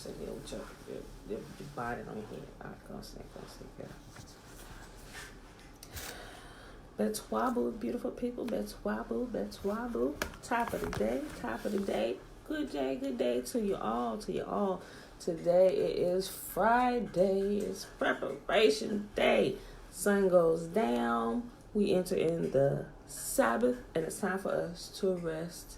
say deal with your body on your head. All right, go sit there. Betwabu, beautiful people. Betwabu. Top of the day. Good day to you all. Today it is Friday. It's preparation day. Sun goes down. We enter in the Sabbath, and it's time for us to rest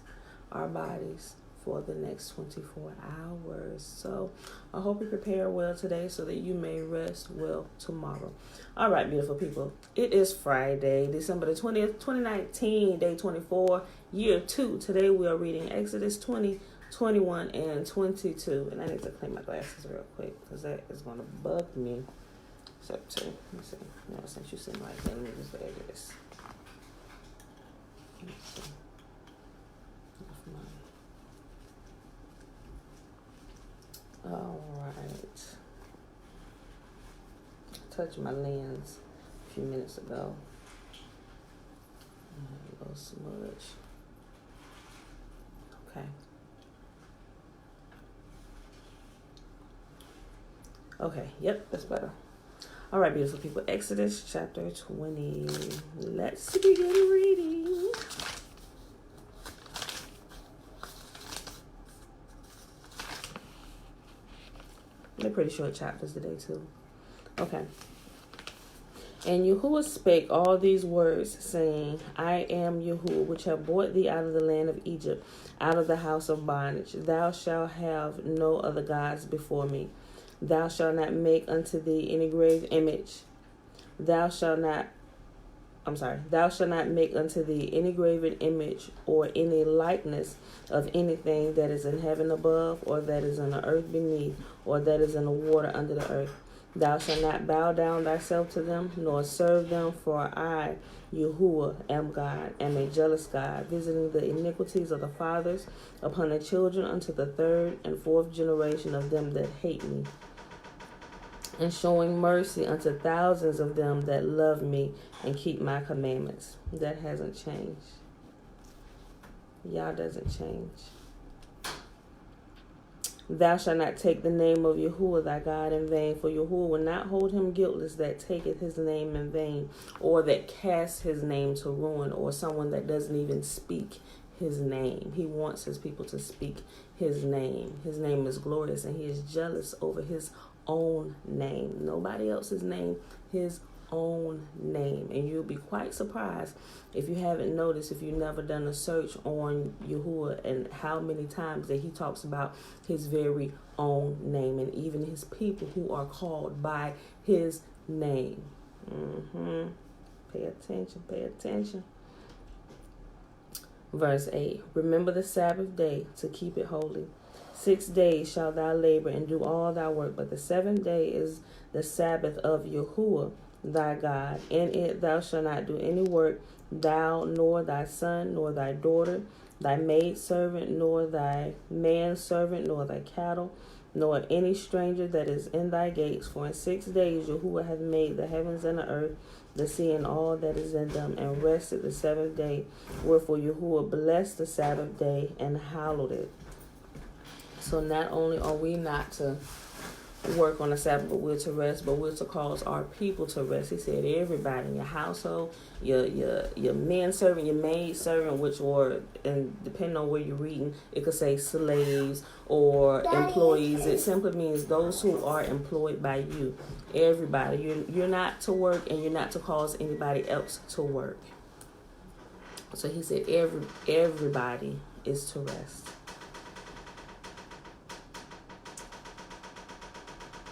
our bodies for the next 24 hours. So I hope you prepare well today so that you may rest well tomorrow. All right, beautiful people. It is Friday, December the 20th, 2019, day 24, year 2. Today we are reading Exodus 20, 21, and 22. And I need to clean my glasses real quick because that is going to bug me. Except to, let me see. No, since you seem like that, let me just add this. Let me see. All right. Touched my lens a few minutes ago. A little smudge. Okay. Okay. Yep, that's better. All right, beautiful people. Exodus chapter 20. Let's begin reading. They're pretty short chapters today, too. Okay. And Yahuwah spake all these words, saying, I am Yahuwah, which have brought thee out of the land of Egypt, out of the house of bondage. Thou shalt have no other gods before me. Thou shalt not make unto thee any graven image. Thou shalt not make unto thee any graven image or any likeness of anything that is in heaven above, or that is in the earth beneath, or that is in the water under the earth. Thou shalt not bow down thyself to them, nor serve them, for I, Yahuwah, am God, am a jealous God, visiting the iniquities of the fathers upon the children unto the third and fourth generation of them that hate me, and showing mercy unto thousands of them that love me and keep my commandments. That hasn't changed. Y'all doesn't change. Thou shalt not take the name of Yahuwah thy God in vain, for Yahuwah will not hold him guiltless that taketh his name in vain, or that casts his name to ruin, or someone that doesn't even speak his name. He wants his people to speak his name. His name is glorious, and he is jealous over his own name. Nobody else's name, his own name. And you'll be quite surprised if you haven't noticed, if you've never done a search on Yahuwah, and how many times that he talks about his very own name, and even his people who are called by his name. Pay attention. Verse 8. Remember the Sabbath day to keep it holy. 6 days shalt thou labor and do all thy work, but the 7th day is the Sabbath of Yahuwah thy God. In it thou shalt not do any work, thou, nor thy son, nor thy daughter, thy maidservant, nor thy manservant, nor thy cattle, nor any stranger that is in thy gates. For in 6 days Yahuwah hath made the heavens and the earth, the sea and all that is in them, and rested the 7th day. Wherefore Yahuwah blessed the Sabbath day and hallowed it. So not only are we not to work on the Sabbath, but we're to rest, but we're to cause our people to rest. He said everybody in your household, your men servant, your maid servant, which were, and depending on where you're reading, it could say slaves or employees. It simply means those who are employed by you. Everybody. You're not to work, and you're not to cause anybody else to work. So he said everybody is to rest.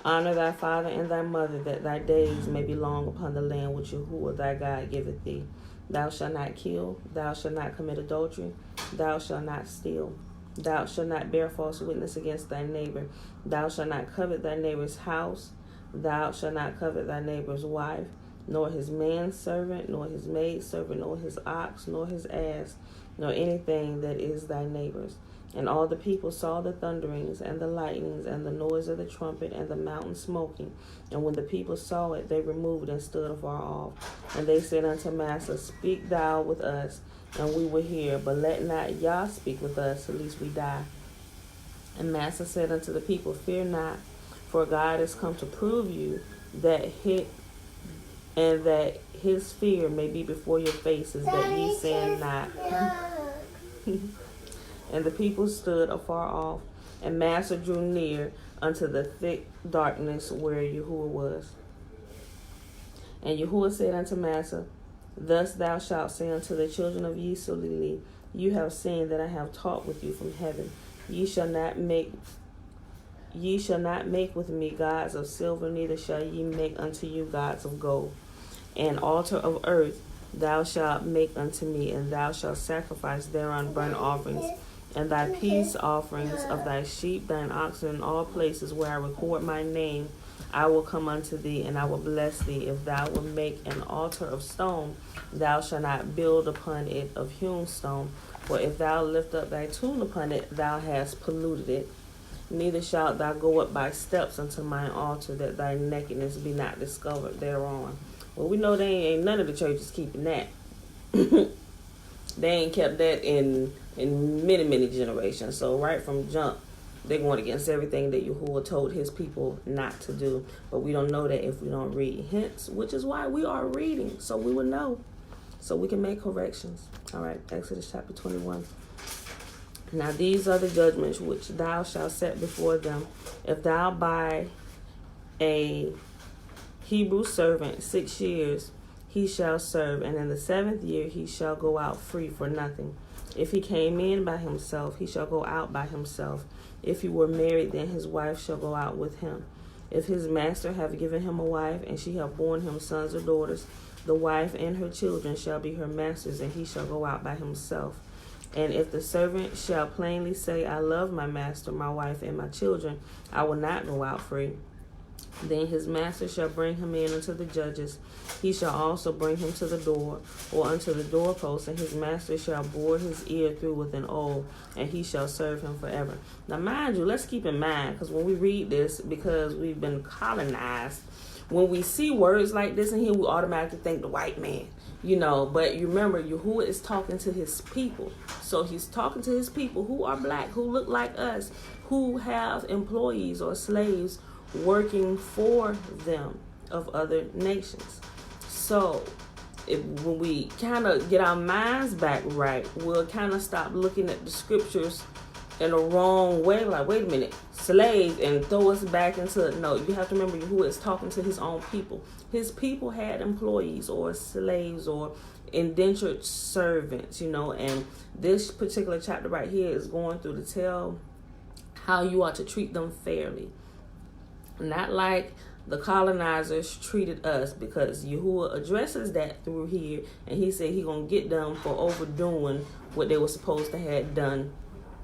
Honor thy father and thy mother, that thy days may be long upon the land which Yahuwah thy God giveth thee. Thou shalt not kill. Thou shalt not commit adultery. Thou shalt not steal. Thou shalt not bear false witness against thy neighbor. Thou shalt not covet thy neighbor's house. Thou shalt not covet thy neighbor's wife, nor his manservant, nor his maidservant, nor his ox, nor his ass, nor anything that is thy neighbor's. And all the people saw the thunderings and the lightnings and the noise of the trumpet and the mountain smoking. And when the people saw it, they removed and stood afar off. And they said unto Massa, Speak thou with us, and we will hear. But let not Yah speak with us, lest we die. And Massa said unto the people, Fear not, for God is come to prove you that that his fear may be before your faces, that ye sin not. And the people stood afar off, and Massa drew near unto the thick darkness where Yahuwah was. And Yahuwah said unto Massa, Thus thou shalt say unto the children of Yisrael, You have seen that I have taught with you from heaven. Ye shall not make with me gods of silver, neither shall ye make unto you gods of gold. An altar of earth thou shalt make unto me, and thou shalt sacrifice thereon burnt offerings, and thy peace offerings of thy sheep, thine oxen, in all places where I record my name, I will come unto thee, and I will bless thee. If thou wilt make an altar of stone, thou shalt not build upon it of hewn stone. For if thou lift up thy tune upon it, thou hast polluted it. Neither shalt thou go up by steps unto mine altar, that thy nakedness be not discovered thereon. Well, we know they ain't none of the churches keeping that. They ain't kept that in many, many generations. So right from jump, they're going against everything that Yahuwah told his people not to do. But we don't know that if we don't read. Hence, which is why we are reading, so we will know. So we can make corrections. All right, Exodus chapter 21. Now these are the judgments which thou shalt set before them. If thou buy a Hebrew servant 6 years, he shall serve, and in the 7th year he shall go out free for nothing. If he came in by himself, he shall go out by himself. If he were married, then his wife shall go out with him. If his master have given him a wife, and she have borne him sons or daughters, the wife and her children shall be her master's, and he shall go out by himself. And if the servant shall plainly say, I love my master, my wife, and my children, I will not go out free, then his master shall bring him in unto the judges. He shall also bring him to the door, or unto the doorpost, and his master shall bore his ear through with an awl, and he shall serve him forever. Now, mind you, let's keep in mind, because when we read this, because we've been colonized, when we see words like this in here, we automatically think the white man, but you remember, Yahuwah is talking to his people. So he's talking to his people who are black, who look like us, who have employees or slaves working for them of other nations. So when we kind of get our minds back right, we'll kind of stop looking at the scriptures in a wrong way, like, wait a minute, slaves, and throw us back into, no, you have to remember who is talking to his own people. His people had employees or slaves or indentured servants, and this particular chapter right here is going through to tell how you are to treat them fairly. Not like the colonizers treated us, because Yahuwah addresses that through here, and he said he gonna get them for overdoing what they were supposed to have done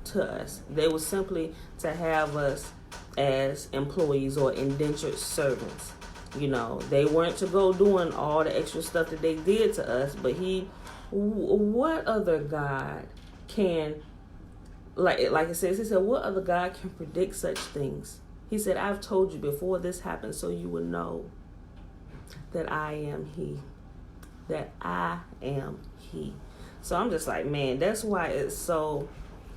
to us. They were simply to have us as employees or indentured servants. They weren't to go doing all the extra stuff that they did to us, but what other God can, like it says, he said, what other God can predict such things? He said, I've told you before this happened, so you will know that I am he. That I am he. So I'm just like, man, that's why it's so,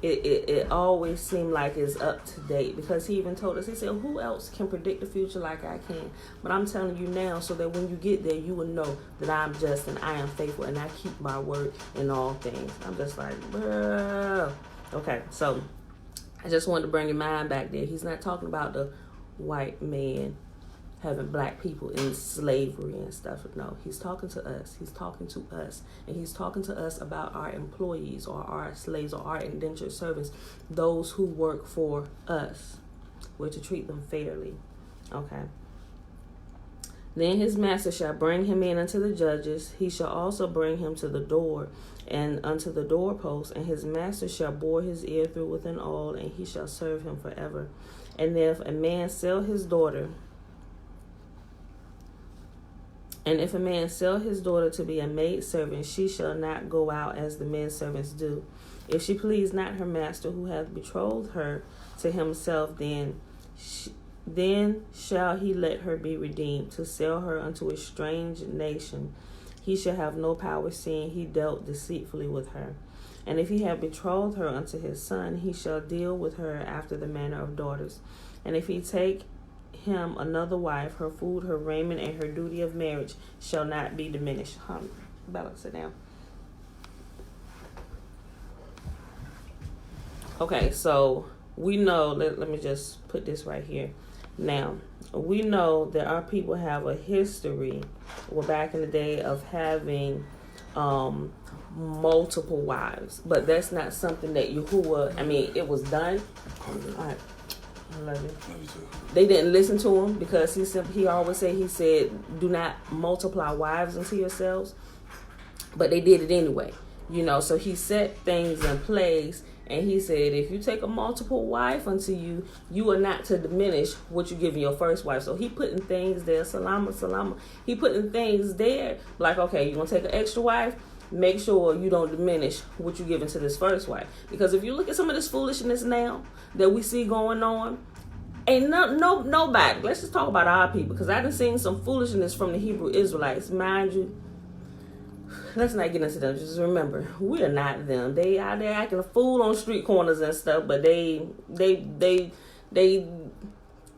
it always seemed like it's up to date, because he even told us, he said, who else can predict the future like I can? But I'm telling you now, so that when you get there, you will know that I'm just and I am faithful, and I keep my word in all things. I'm just like, bruh. Okay, so I just wanted to bring your mind back there. He's not talking about the white man having black people in slavery and stuff. No, he's talking to us. He's talking to us. And he's talking to us about our employees or our slaves or our indentured servants, those who work for us. We're to treat them fairly. Okay. Then his master shall bring him in unto the judges. He shall also bring him to the door and unto the doorpost, and his master shall bore his ear through with an awl, and he shall serve him forever. And if a man sell his daughter, to be a maidservant, she shall not go out as the men servants do. If she please not her master, who hath betrothed her to himself, then shall he let her be redeemed, to sell her unto a strange nation. He shall have no power, seeing he dealt deceitfully with her. And if he have betrothed her unto his son, he shall deal with her after the manner of daughters. And if he take him another wife, her food, her raiment, and her duty of marriage shall not be diminished. Bella, sit down. Okay, so we know, let me just put this right here. Now, we know that our people have a history, well, back in the day, of having multiple wives. But that's not something that Yahuwah, it was done. All right. I love you. They didn't listen to him because he always said, do not multiply wives unto yourselves. But they did it anyway. So he set things in place, and he said, if you take a multiple wife unto you, you are not to diminish what you give your first wife. So he putting things there, salama. He putting things there like, okay, you're going to take an extra wife, make sure you don't diminish what you giving to this first wife. Because if you look at some of this foolishness now that we see going on, ain't nobody, let's just talk about our people, because I done seen some foolishness from the Hebrew Israelites. Mind you, let's not get into them. Just remember, we are not them. They out there acting a fool on street corners and stuff, but they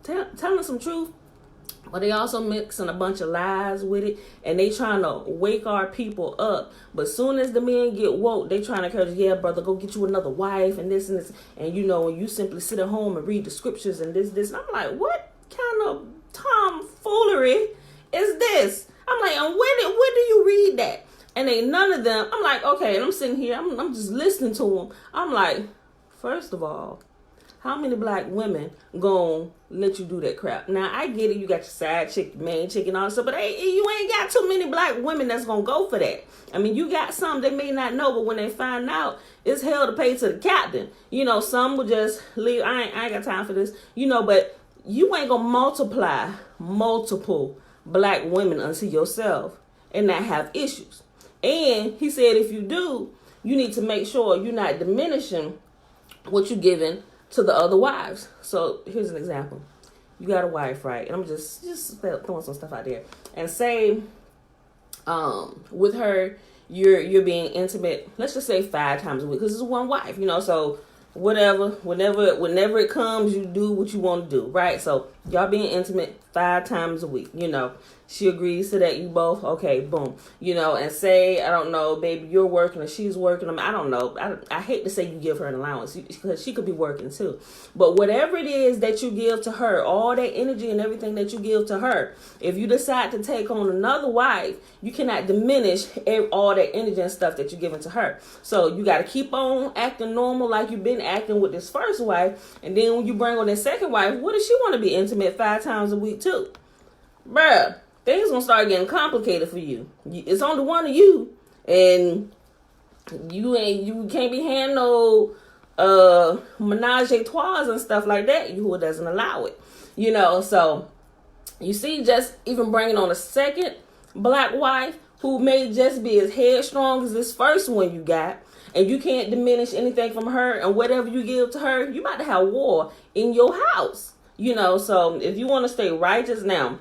telling some truth, but they also mixing a bunch of lies with it, and they trying to wake our people up. But soon as the men get woke, they trying to encourage, yeah, brother, go get you another wife and this and this. And you simply sit at home and read the scriptures and this. And I'm like, what kind of tomfoolery is this? I'm like, and where do you read that? And ain't none of them. I'm like, okay, and I'm sitting here, I'm just listening to them. I'm like, first of all, how many black women gonna let you do that crap? Now, I get it. You got your side chick, your main chick, and all that stuff. But you ain't got too many black women that's gonna go for that. You got some they may not know, but when they find out, it's hell to pay to the captain. Some will just leave. I ain't got time for this. But you ain't gonna multiply multiple black women unto yourself and not have issues. And he said, if you do, you need to make sure you're not diminishing what you're giving to the other wives. So here's an example. You got a wife, right? And I'm just throwing some stuff out there. And say, with her, you're being intimate. Let's just say 5 times a week, because it's one wife, So whenever it comes, you do what you want to do, right? So y'all being intimate 5 times a week, She agrees to that. You both, okay, boom. And say, I don't know, baby, you're working or she's working. I don't know. I hate to say you give her an allowance because she could be working too. But whatever it is that you give to her, all that energy and everything that you give to her, if you decide to take on another wife, you cannot diminish all that energy and stuff that you're giving to her. So you got to keep on acting normal like you've been acting with this first wife. And then when you bring on that second wife, what does she want to be intimate 5 times a week too? Bruh. Things gonna start getting complicated for you. It's only one of you, and you can't be handling no menage a trois and stuff like that. Yahuwah doesn't allow it, So you see, just even bringing on a second black wife who may just be as headstrong as this first one you got, and you can't diminish anything from her, and whatever you give to her, you about to have war in your house, So if you want to stay righteous now.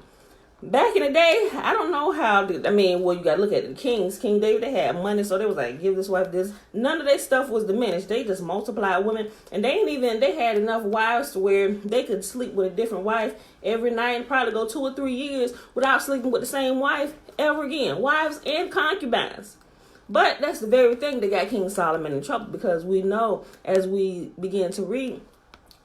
Back in the day, I don't know how. You got to look at the kings. King David, they had money, so they was like, give this wife this. None of their stuff was diminished. They just multiplied women, and they had enough wives to where they could sleep with a different wife every night and probably go 2 or 3 years without sleeping with the same wife ever again. Wives and concubines. But that's the very thing that got King Solomon in trouble, because we know as we begin to read,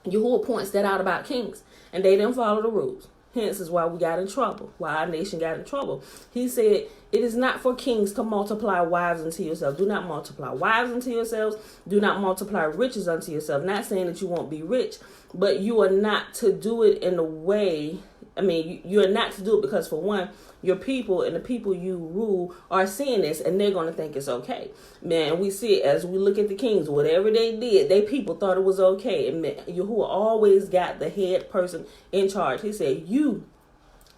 Yahuwah points that out about kings, and they didn't follow the rules. Hence is why we got in trouble, why our nation got in trouble. He said, it is not for kings to multiply wives unto yourself. Do not multiply wives unto yourselves. Do not multiply riches unto yourself. Not saying that you won't be rich, but you are not to do it in a way. You are not to do it because, for one, your people and the people you rule are seeing this, and they're going to think it's okay. Man, we see it as we look at the kings. Whatever they did, they people thought it was okay. And Yahuwah always got the head person in charge. He said, you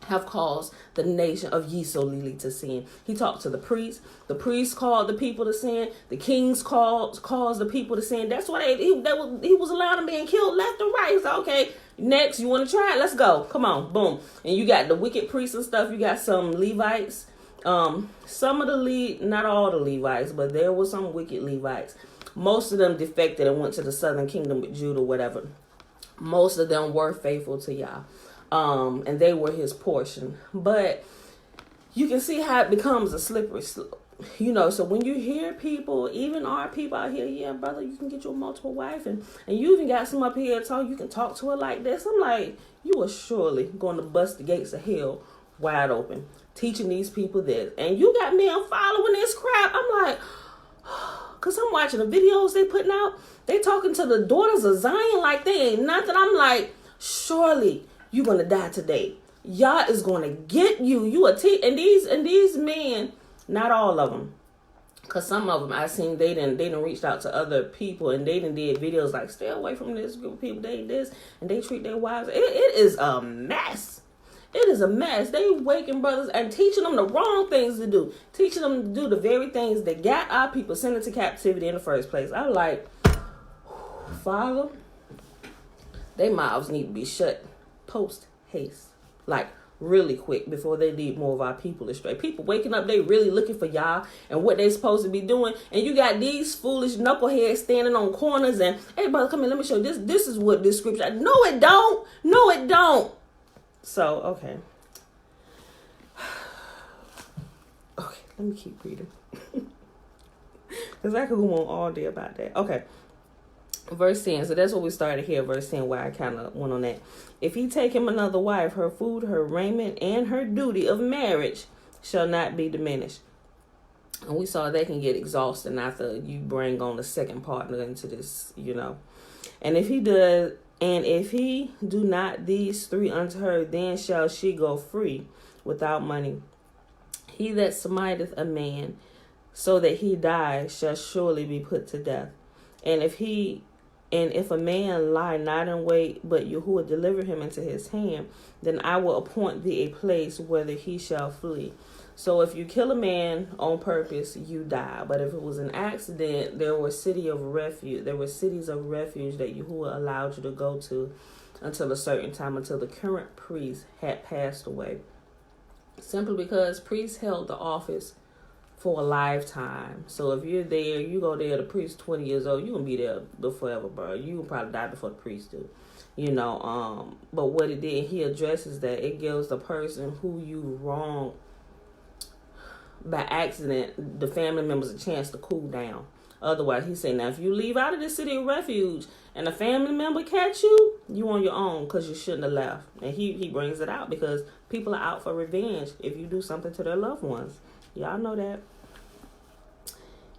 have caused the nation of Yisrael to sin. He talked to the priests. The priests called the people to sin. The kings caused the people to sin. That's why he was allowed them being killed left and right. He said, okay, next, you want to try it? Let's go. Come on, boom. And you got the wicked priests and stuff. You got some Levites. Some of the not all the Levites, but there were some wicked Levites. most of them defected and went to the southern kingdom with Judah, whatever. Most of them were faithful to Yah. And they were his portion. But you can see how it becomes a slippery slope. So when you hear people, even our people out here, yeah, brother, you can get you a multiple wife, and you even got some up here you can talk to her like this. I'm like, you are surely going to bust the gates of hell wide open, teaching these people this. And you got me following this crap. I'm like, because I'm watching the videos they putting out. They talking to the daughters of Zion like they ain't nothing. I'm like, surely you're going to die today. Yah is going to get you. You are and these men, not all of them, because some of them I seen they didn't reached out to other people and they didn't did videos like, stay away from this group of people. They this and they treat their wives. It is a mess. It is a mess. They waking brothers and teaching them the wrong things to do. Teaching them to do the very things that got our people sent into captivity in the first place. I'm like, Father, their mouths need to be shut post haste. Like, really quick before they lead more of our people astray. People waking up, they really looking for Yah and what they supposed to be doing. And you got these foolish knuckleheads standing on corners and, hey, brother, come here, let me show you this. This is what this scripture. No, it don't. No, it don't. So, okay. Okay, let me keep reading. Because I could go on all day about that. Okay. Verse 10. So that's what we started here. Verse 10, where I kind of went on that. If he take him another wife, her food, her raiment, and her duty of marriage shall not be diminished. And we saw that can get exhausting after you bring on the second partner into this, And if he do not these three unto her, then shall she go free without money. He that smiteth a man so that he die shall surely be put to death. And if a man lie not in wait, but Yahuwah deliver him into his hand, then I will appoint thee a place whither he shall flee. So if you kill a man on purpose, you die. But if it was an accident, there were cities of refuge that Yahuwah allowed you to go to until a certain time, until the current priest had passed away. Simply because priests held the office for a lifetime. So if you're there, you go there, the priest 20 years old, you're gonna be there forever, bro. You will probably die before the priest do. But what it did, he addresses that it gives the person who you wrong by accident, the family members, a chance to cool down. Otherwise, he said, now if you leave out of this city of refuge and a family member catch you, you on your own because you shouldn't have left. And he brings it out because people are out for revenge if you do something to their loved ones. Y'all know that.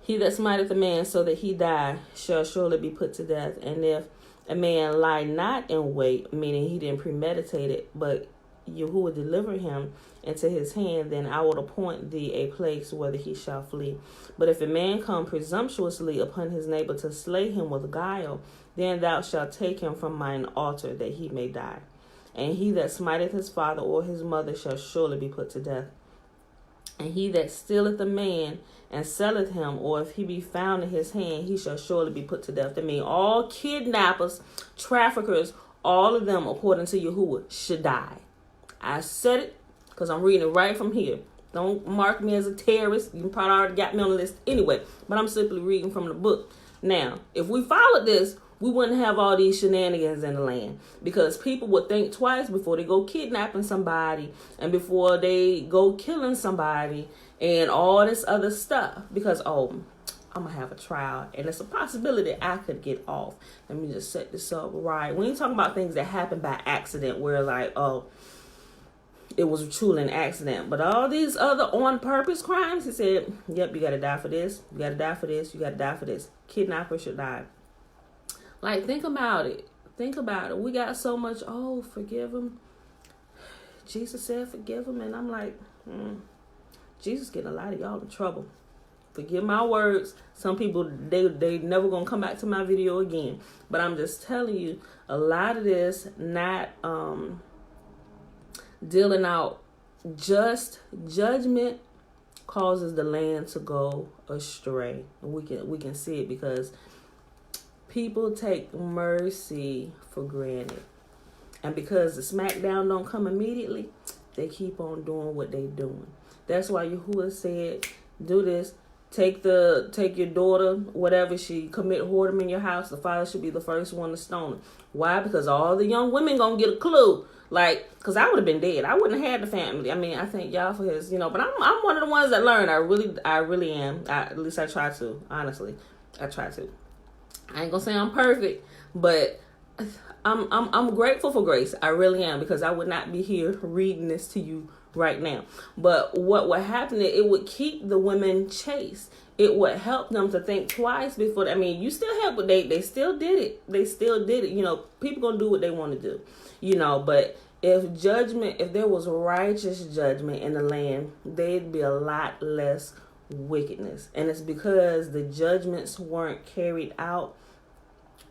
He that smiteth a man so that he die shall surely be put to death. And if a man lie not in wait, meaning he didn't premeditate it, but Yahuwah deliver him into his hand, then I will appoint thee a place whither he shall flee. But if a man come presumptuously upon his neighbor to slay him with guile, then thou shalt take him from mine altar that he may die. And he that smiteth his father or his mother shall surely be put to death. And he that stealeth a man and selleth him, or if he be found in his hand, he shall surely be put to death. That means all kidnappers, traffickers, all of them, according to Yahuwah, should die. I said it because I'm reading it right from here. Don't mark me as a terrorist. You probably already got me on the list anyway, but I'm simply reading from the book. Now, if we followed this, we wouldn't have all these shenanigans in the land, because people would think twice before they go kidnapping somebody and before they go killing somebody and all this other stuff, because, I'm going to have a trial and it's a possibility I could get off. Let me just set this up right. When you talking about things that happen by accident, where like, it was truly an accident, but all these other on purpose crimes, he said, yep, you got to die for this. You got to die for this. You got to die for this. Kidnapper should die. Like, think about it. Think about it. We got so much, forgive him. Jesus said forgive him. And I'm like, Jesus getting a lot of y'all in trouble. Forgive my words. Some people, they never going to come back to my video again. But I'm just telling you, a lot of this not dealing out just judgment causes the land to go astray. And we can see it because people take mercy for granted. And because the smackdown don't come immediately, they keep on doing what they doing. That's why Yahuwah said, do this take your daughter, whatever, she commit whoredom in your house, the father should be the first one to stone her. Why? Because all the young women gonna get a clue. Like, because I would have been dead. I wouldn't have had the family. I mean, I thank y'all for his, but I'm one of the ones that learn. I really am. At least I try to. Honestly, I try to. I ain't gonna say I'm perfect, but I'm grateful for grace. I really am, because I would not be here reading this to you right now. But what would happen is it would keep the women chaste. It would help them to think twice before. I mean, you still help, but they still did it. They still did it. People gonna do what they want to do. But if there was righteous judgment in the land, there'd be a lot less wickedness. And it's because the judgments weren't carried out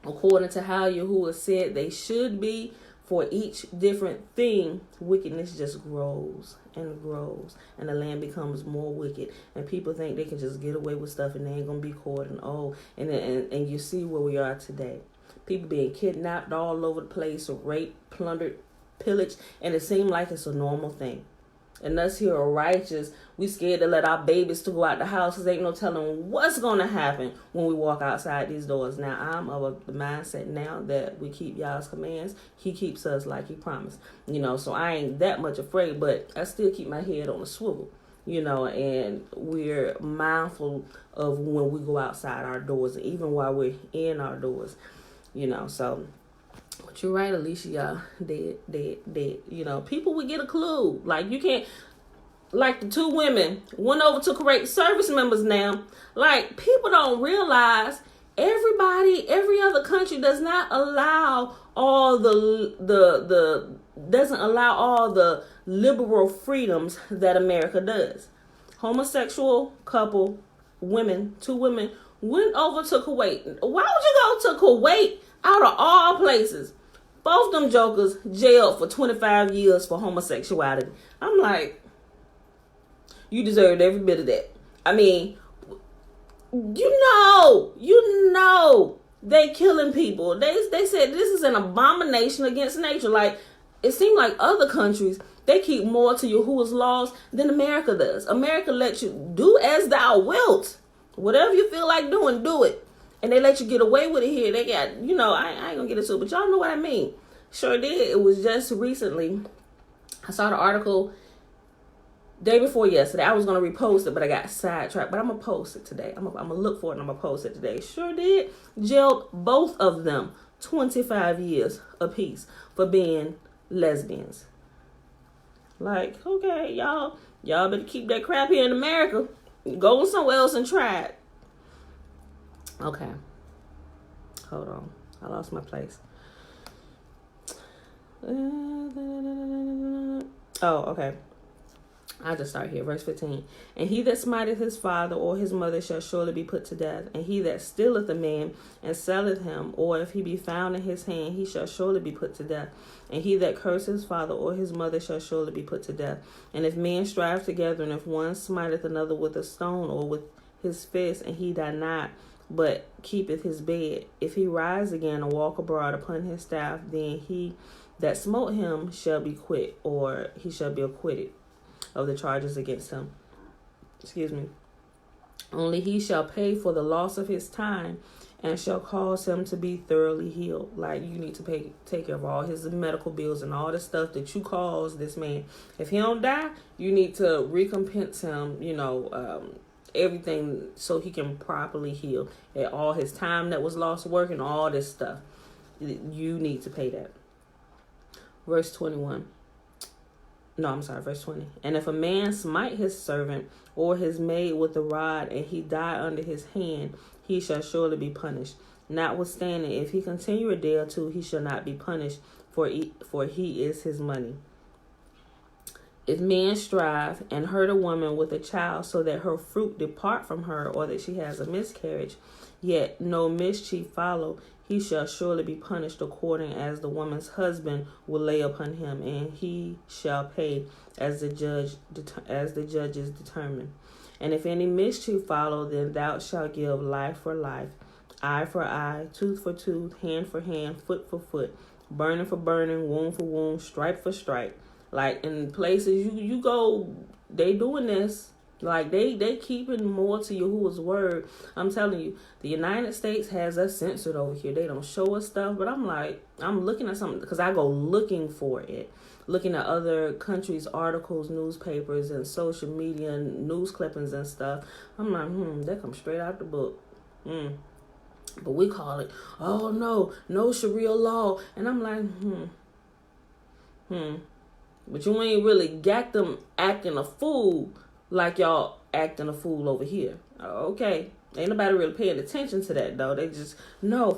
according to how Yahuwah said they should be. For each different thing, wickedness just grows and grows, and the land becomes more wicked, and people think they can just get away with stuff and they ain't gonna be caught. And you see where we are today. People being kidnapped all over the place, raped, plundered, pillaged, and it seemed like it's a normal thing. And us here are righteous. We scared to let our babies to go out the house, because ain't no telling what's going to happen when we walk outside these doors. Now, I'm of the mindset now that we keep y'all's commands. He keeps us like he promised. So I ain't that much afraid, but I still keep my head on a swivel. And we're mindful of when we go outside our doors, and even while we're in our doors, so... But you're right, Alicia, y'all. Dead. People would get a clue. Like, you can't, like the two women went over to correct service members now. Like, people don't realize every other country does not allow all doesn't allow all the liberal freedoms that America does. Homosexual couple, two women went over to Kuwait. Why would you go to Kuwait? Out of all places, both them jokers jailed for 25 years for homosexuality. I'm like, you deserved every bit of that. I mean, they killing people. They said this is an abomination against nature. Like, it seemed like other countries, they keep more to Yahuwah's laws than America does. America lets you do as thou wilt. Whatever you feel like doing, do it. And they let you get away with it here. They got, I ain't gonna get into it, but y'all know what I mean. Sure did. It was just recently. I saw the article day before yesterday. I was gonna repost it, but I got sidetracked. But I'm gonna post it today. I'm gonna look for it and I'm gonna post it today. Sure did. Jailed both of them 25 years apiece for being lesbians. Like, okay, y'all better keep that crap here in America. Go somewhere else and try it. Okay. Hold on. I lost my place. Oh, okay. I'll just start here. Verse 15. And he that smiteth his father or his mother shall surely be put to death. And he that stealeth a man and selleth him, or if he be found in his hand, he shall surely be put to death. And he that curseth his father or his mother shall surely be put to death. And if men strive together, and if one smiteth another with a stone or with his fist, and he die not, but keepeth his bed, if he rise again and walk abroad upon his staff, then he that smote him shall be quit, or he shall be acquitted of the charges against him. Only he shall pay for the loss of his time, and shall cause him to be thoroughly healed. Like, you need to take care of all his medical bills and all the stuff that you caused this man. If he don't die, you need to recompense him, everything, so he can properly heal. And all his time that was lost working, all this stuff, you need to pay that. Verse 20. And if a man smite his servant or his maid with a rod, and he die under his hand, he shall surely be punished. Notwithstanding, if he continue a day or two, he shall not be punished, for he is his money. If men strive and hurt a woman with a child, so that her fruit depart from her, or that she has a miscarriage, yet no mischief follow, he shall surely be punished according as the woman's husband will lay upon him, and he shall pay as the judges determine. And if any mischief follow, then thou shalt give life for life, eye for eye, tooth for tooth, hand for hand, foot for foot, burning for burning, wound for wound, stripe for stripe. Like, in places you go, they doing this. Like they keeping more to Yahuwah's word. I'm telling you, the United States has us censored over here. They don't show us stuff, but I'm looking at something because I go looking for it, looking at other countries' articles, newspapers, and social media and news clippings and stuff. I'm like, that comes straight out the book. But we call it, oh no Sharia law, and I'm like, But you ain't really got them acting a fool like y'all acting a fool over here. Okay. Ain't nobody really paying attention to that, though. They just, no.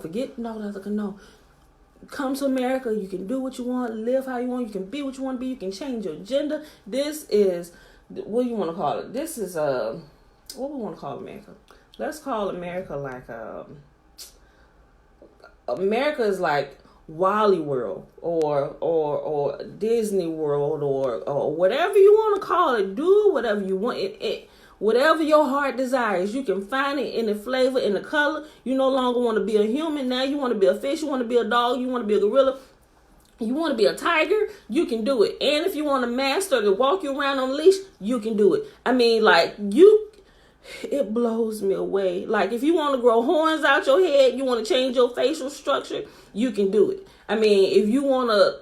Come to America. You can do what you want, live how you want. You can be what you want to be. You can change your gender. This is, what do you want to call it? This is, what we want to call America? Let's call America like, America is like Wally World or Disney World or whatever you want to call it. Do whatever you want. Whatever your heart desires, you can find it in the flavor, in the color. You no longer want to be a human. Now you want to be a fish. You want to be a dog. You want to be a gorilla. You want to be a tiger. You can do it. And if you want a master to walk you around on a leash, you can do it. I mean, it blows me away. Like, if you want to grow horns out your head, you want to change your facial structure, you can do it. I mean, if you want to,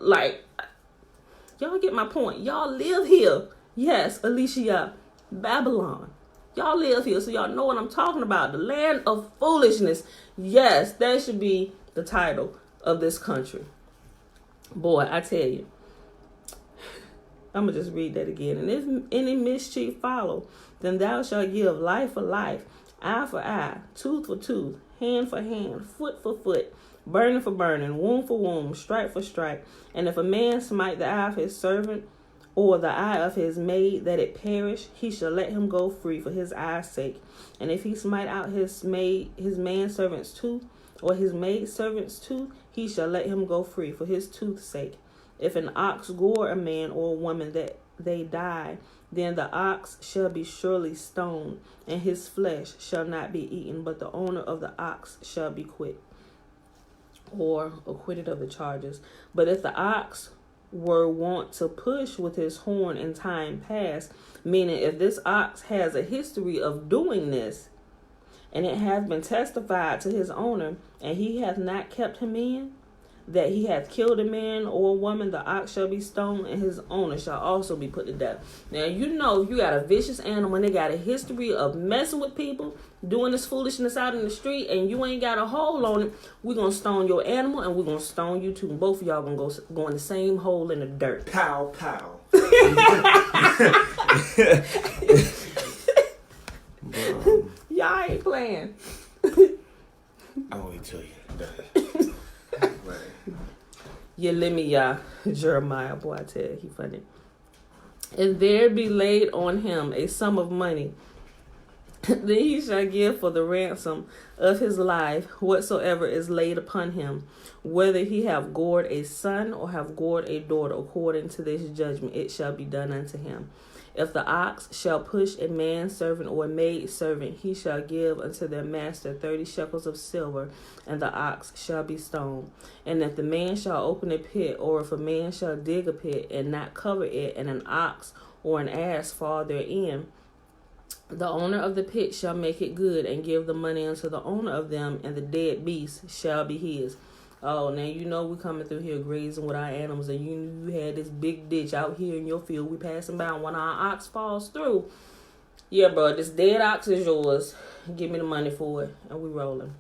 y'all get my point. Y'all live here. Yes, Alicia, Babylon. Y'all live here, so y'all know what I'm talking about. The land of foolishness. Yes, that should be the title of this country. Boy, I tell you. I'm going to just read that again. And if any mischief follow, then thou shalt give life for life, eye for eye, tooth for tooth, hand for hand, foot for foot, burning for burning, wound for wound, stripe for stripe. And if a man smite the eye of his servant, or the eye of his maid, that it perish, he shall let him go free for his eye's sake. And if he smite out his manservant's tooth, or his maidservant's tooth, he shall let him go free for his tooth's sake. If an ox gore a man or a woman that they die, then the ox shall be surely stoned, and his flesh shall not be eaten, but the owner of the ox shall be quit, or acquitted of the charges. But if the ox were wont to push with his horn in time past, meaning if this ox has a history of doing this, and it hath been testified to his owner, and he hath not kept him in, that he hath killed a man or a woman, the ox shall be stoned, and his owner shall also be put to death. Now, you know, you got a vicious animal, and they got a history of messing with people, doing this foolishness out in the street, and you ain't got a hold on it. We're going to stone your animal, and we're going to stone you too. And both of y'all going to go in the same hole in the dirt. Pow, pow. Y'all ain't playing. I won't wait till you. Yeremiah, Jeremiah, boy, I tell you, he funny. If there be laid on him a sum of money, then he shall give for the ransom of his life whatsoever is laid upon him, whether he have gored a son or have gored a daughter, according to this judgment it shall be done unto him. If the ox shall push a manservant or a maidservant, he shall give unto their master 30 shekels of silver, and the ox shall be stoned. And if the man shall open a pit, or if a man shall dig a pit and not cover it, and an ox or an ass fall therein, the owner of the pit shall make it good, and give the money unto the owner of them, and the dead beast shall be his. Oh, now you know we coming through here grazing with our animals, and you had this big ditch out here in your field. We passing by, and when our ox falls through, yeah, bro, this dead ox is yours. Give me the money for it, and we rolling.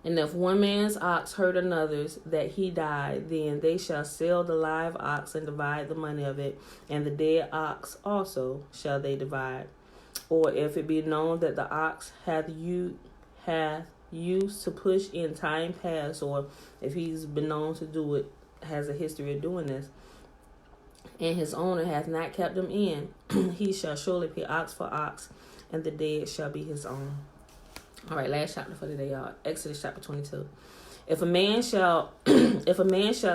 And if one man's ox hurt another's, that he died, then they shall sell the live ox and divide the money of it, and the dead ox also shall they divide. Or if it be known that the ox hath used to push in time past, or if he's been known to do it, has a history of doing this, and his owner hath not kept him in, he shall surely pay ox for ox, and the dead shall be his own. All right, last chapter for today, y'all. Exodus chapter 22. If a man shall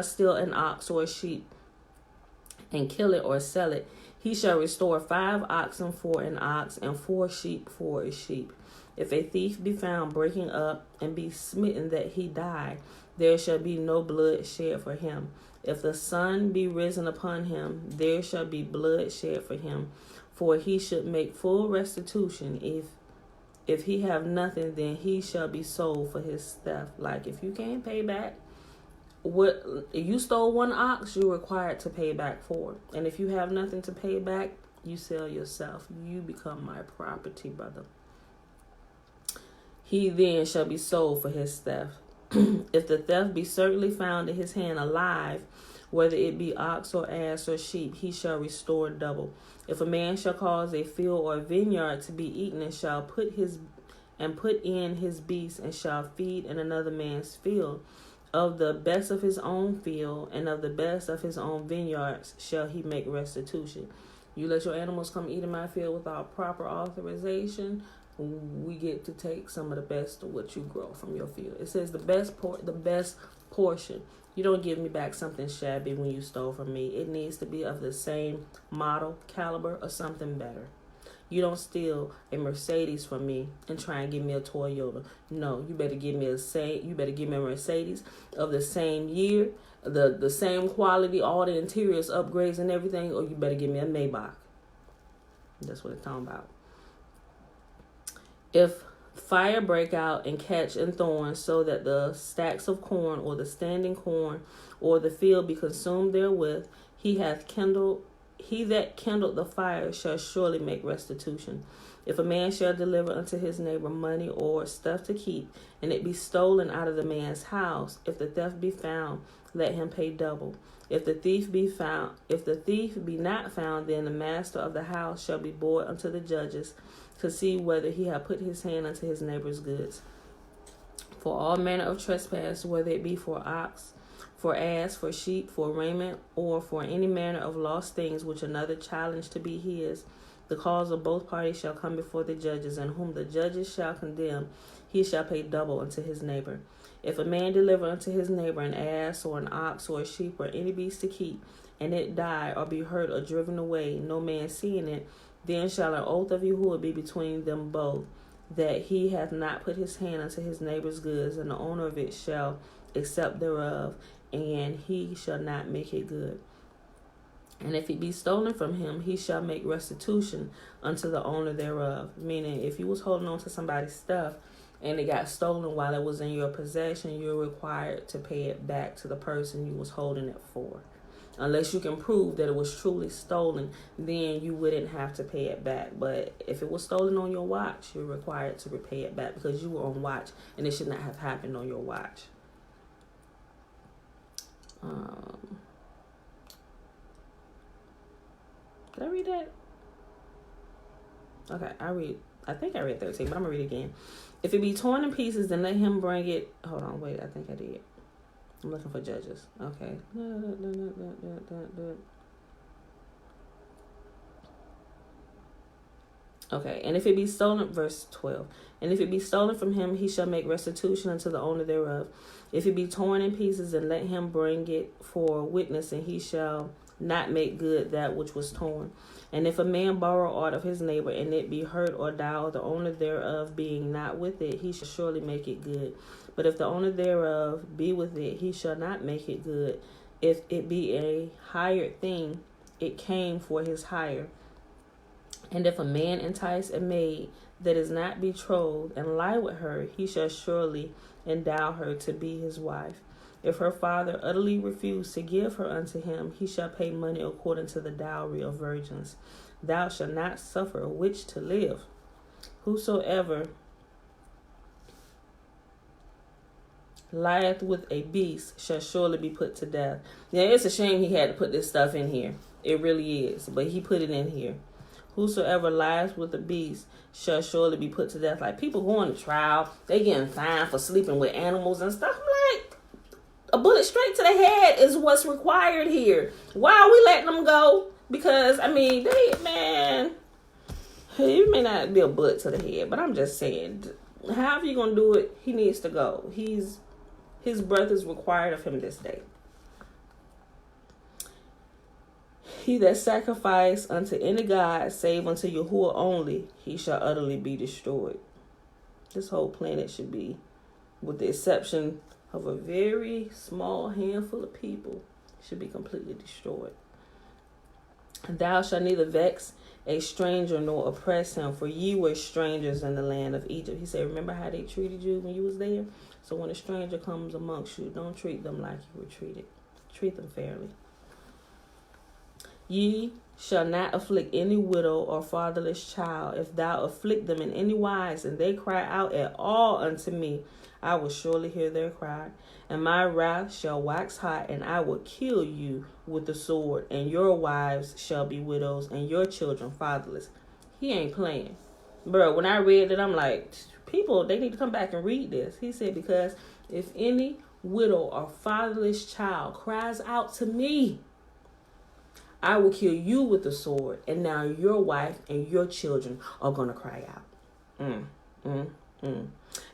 steal an ox or a sheep and kill it or sell it, he shall restore 5 oxen for an ox and 4 sheep for a sheep. If a thief be found breaking up and be smitten that he die, there shall be no blood shed for him. If the sun be risen upon him, there shall be blood shed for him. for he should make full restitution. If he have nothing, then he shall be sold for his theft. Like, if you can't pay back what you stole, one ox, you're required to pay back 4. And if you have nothing to pay back, you sell yourself. You become my property, brother. He then shall be sold for his theft. If the theft be certainly found in his hand alive, whether it be ox or ass or sheep, he shall restore double. If a man shall cause a field or a vineyard to be eaten, and shall put in his beast, and shall feed in another man's field, of the best of his own field and of the best of his own vineyards shall he make restitution. You let your animals come eat in my field without proper authorization, we get to take some of the best of what you grow from your field. It says the best portion. You don't give me back something shabby when you stole from me. It needs to be of the same model, caliber, or something better. You don't steal a Mercedes from me and try and give me a Toyota. No, you better give me a Mercedes of the same year, the same quality, all the interiors, upgrades, and everything, or you better give me a Maybach. That's what it's talking about. If fire break out and catch in thorns, so that the stacks of corn or the standing corn or the field be consumed therewith, he that kindled the fire shall surely make restitution. If a man shall deliver unto his neighbor money or stuff to keep, and it be stolen out of the man's house, if the theft be found, let him pay double. If the thief be not found, then the master of the house shall be brought unto the judges, to see whether he have put his hand unto his neighbor's goods. For all manner of trespass, whether it be for ox, for ass, for sheep, for raiment, or for any manner of lost things which another challenged to be his, the cause of both parties shall come before the judges, and whom the judges shall condemn, he shall pay double unto his neighbor. If a man deliver unto his neighbor an ass or an ox or a sheep or any beast to keep, and it die or be hurt or driven away, no man seeing it, then shall an oath of Yahuwah be between them both, that he hath not put his hand unto his neighbor's goods, and the owner of it shall accept thereof, and he shall not make it good. And if it be stolen from him, he shall make restitution unto the owner thereof. Meaning, if you was holding on to somebody's stuff and it got stolen while it was in your possession, you're required to pay it back to the person you was holding it for. Unless you can prove that it was truly stolen, then you wouldn't have to pay it back. But if it was stolen on your watch, you're required to repay it back because you were on watch and it should not have happened on your watch. Did I read that? Okay, I think I read 13, but I'm going to read it again. If it be torn in pieces, then let him bring it. Hold on, wait, I think I did. I'm looking for Judges. Okay. Okay, and if it be stolen, verse 12. And if it be stolen from him, he shall make restitution unto the owner thereof. If it be torn in pieces, then let him bring it for a witness, and he shall not make good that which was torn. And if a man borrow aught of his neighbor, and it be hurt or die, or the owner thereof being not with it, he shall surely make it good. But if the owner thereof be with it, he shall not make it good. If it be a hired thing, it came for his hire. And if a man entice a maid that is not betrothed, and lie with her, he shall surely endow her to be his wife. If her father utterly refuse to give her unto him, he shall pay money according to the dowry of virgins. Thou shalt not suffer a witch to live. Whosoever lieth with a beast shall surely be put to death. Yeah, it's a shame he had to put this stuff in here. It really is, but he put it in here. Whosoever lies with a beast shall surely be put to death. Like, people going to trial, they getting fined for sleeping with animals and stuff. I'm like, a bullet straight to the head is what's required here. Why are we letting them go? Because, I mean, it may not be a bullet to the head, but I'm just saying, however you're going to do it, he needs to go. His breath is required of him this day. He that sacrifice unto any god, save unto Yahuwah only, he shall utterly be destroyed. This whole planet should be, with the exception of a very small handful of people, should be completely destroyed. Thou shalt neither vex a stranger nor oppress him, for ye were strangers in the land of Egypt. He said, remember how they treated you when you was there? So when a stranger comes amongst you, don't treat them like you were treated. Treat them fairly. Ye shall not afflict any widow or fatherless child. If thou afflict them in any wise, and they cry out at all unto me, I will surely hear their cry. And my wrath shall wax hot, and I will kill you with the sword, and your wives shall be widows, and your children fatherless. He ain't playing. Bro, when I read it, I'm like, people, they need to come back and read this. He said, because if any widow or fatherless child cries out to me, I will kill you with the sword, and now your wife and your children are going to cry out.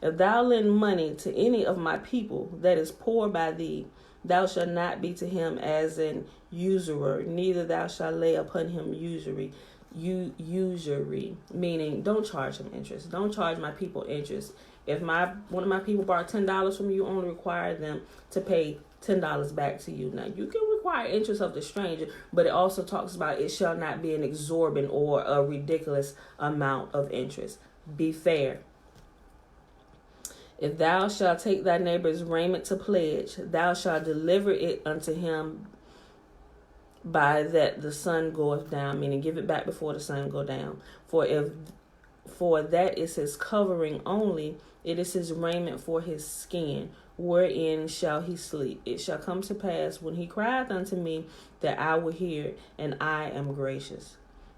If thou lend money to any of my people that is poor by thee, thou shalt not be to him as an usurer, neither thou shalt lay upon him usury, meaning don't charge him interest. Don't charge my people interest. If one of my people borrowed $10 from you, only require them to pay $10 back to you. Now, you can require interest of the stranger, but it also talks about it shall not be an exorbitant or a ridiculous amount of interest. Be fair. If thou shalt take thy neighbor's raiment to pledge, thou shalt deliver it unto him by that the sun goeth down, meaning give it back before the sun go down. For that is his covering only, it is his raiment for his skin, wherein shall he sleep. It shall come to pass when he crieth unto me that I will hear, and I am gracious.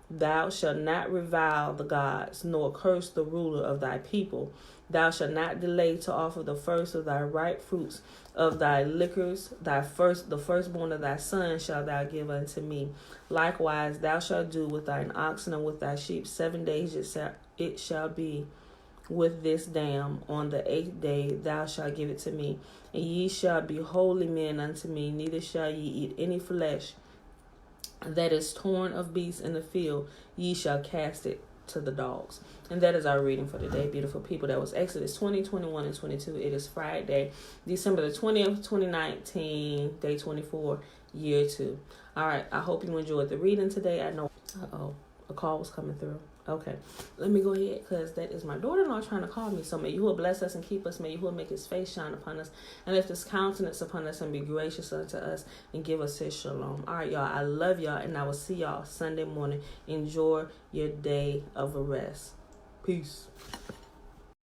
Thou shalt not revile the gods, nor curse the ruler of thy people. Thou shalt not delay to offer the first of thy ripe fruits of thy liquors. The firstborn of thy son shalt thou give unto me. Likewise thou shalt do with thine oxen and with thy sheep. 7 days it shall be with this dam. On the 8th day thou shalt give it to me. And ye shall be holy men unto me. Neither shall ye eat any flesh that is torn of beasts in the field. Ye shall cast it to the dogs. And that is our reading for today, beautiful people. That was Exodus 20, 21, and 22. It is Friday, December the 20th, 2019, day 24, year 2. All right, I hope you enjoyed the reading today. I know, a call was coming through. Okay, let me go ahead, because that is my daughter-in-law trying to call me. So may Yahuwah bless us and keep us. May Yahuwah make his face shine upon us and lift his countenance upon us and be gracious unto us and give us his shalom. All right, y'all, I love y'all, and I will see y'all Sunday morning. Enjoy your day of rest. Peace.